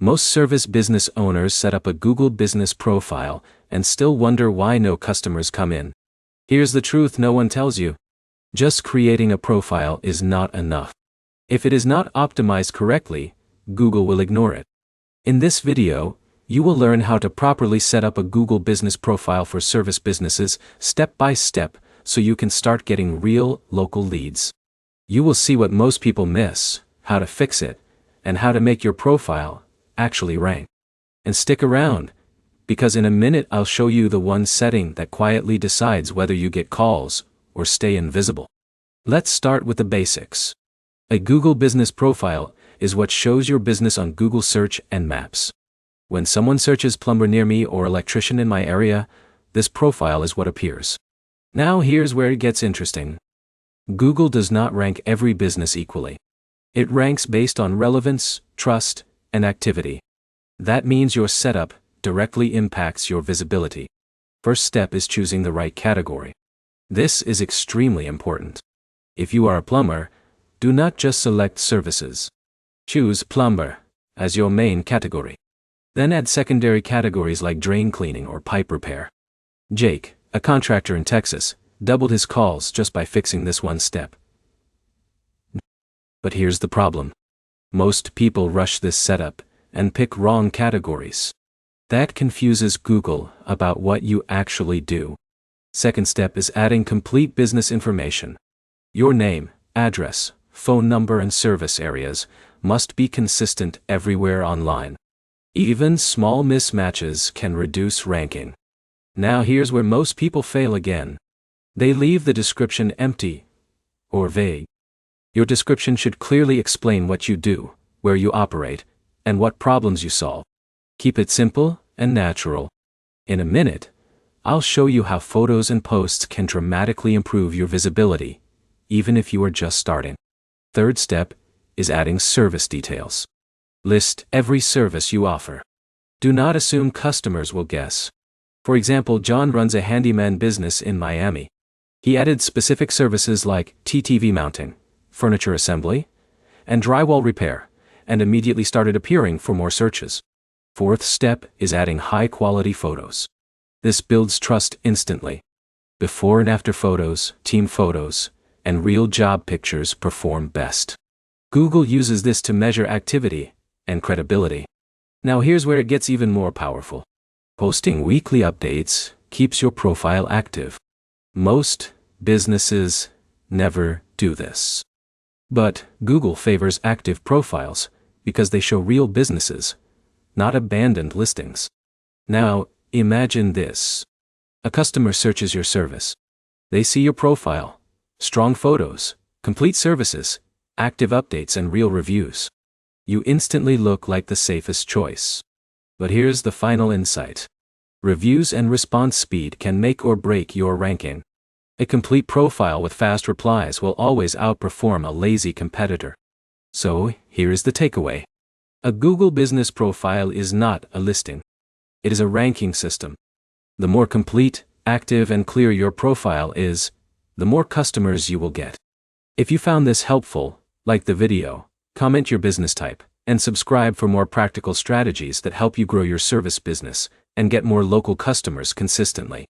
Most service business owners set up a Google business profile and still wonder why no customers come in. Here's the truth no one tells you. Just creating a profile is not enough. If it is not optimized correctly, Google will ignore it. In this video, you will learn how to properly set up a Google business profile for service businesses step by step so you can start getting real, local leads. You will see what most people miss, how to fix it, and how to make your profile actually rank. And stick around, because in a minute I'll show you the one setting that quietly decides whether you get calls or stay invisible. Let's start with the basics. A Google business profile is what shows your business on Google Search and Maps. When someone searches plumber near me or electrician in my area, this profile is what appears. Now here's where it gets interesting. Google does not rank every business equally. It ranks based on relevance, trust, and activity. That means your setup directly impacts your visibility. First step is choosing the right category. This is extremely important. If you are a plumber, do not just select services. Choose plumber as your main category. Then add secondary categories like drain cleaning or pipe repair. Jake, a contractor in Texas, doubled his calls just by fixing this one step. But here's the problem. Most people rush this setup and pick wrong categories. That confuses Google about what you actually do. Second step is adding complete business information. Your name, address, phone number and service areas must be consistent everywhere online. Even small mismatches can reduce ranking. Now here's where most people fail again. They leave the description empty or vague. Your description should clearly explain what you do, where you operate, and what problems you solve. Keep it simple and natural. In a minute, I'll show you how photos and posts can dramatically improve your visibility, even if you are just starting. Third step is adding service details. List every service you offer. Do not assume customers will guess. For example, John runs a handyman business in Miami. He added specific services like TTV mounting, furniture assembly, and drywall repair, and immediately started appearing for more searches. Fourth step is adding high-quality photos. This builds trust instantly. Before and after photos, team photos, and real job pictures perform best. Google uses this to measure activity and credibility. Now here's where it gets even more powerful. Posting weekly updates keeps your profile active. Most businesses never do this. But Google favors active profiles because they show real businesses, not abandoned listings. Now, imagine this. A customer searches your service. They see your profile, strong photos, complete services, active updates and real reviews. You instantly look like the safest choice. But here's the final insight. Reviews and response speed can make or break your ranking. A complete profile with fast replies will always outperform a lazy competitor. So, here is the takeaway. A Google business profile is not a listing. It is a ranking system. The more complete, active, and clear your profile is, the more customers you will get. If you found this helpful, like the video, comment your business type, and subscribe for more practical strategies that help you grow your service business and get more local customers consistently.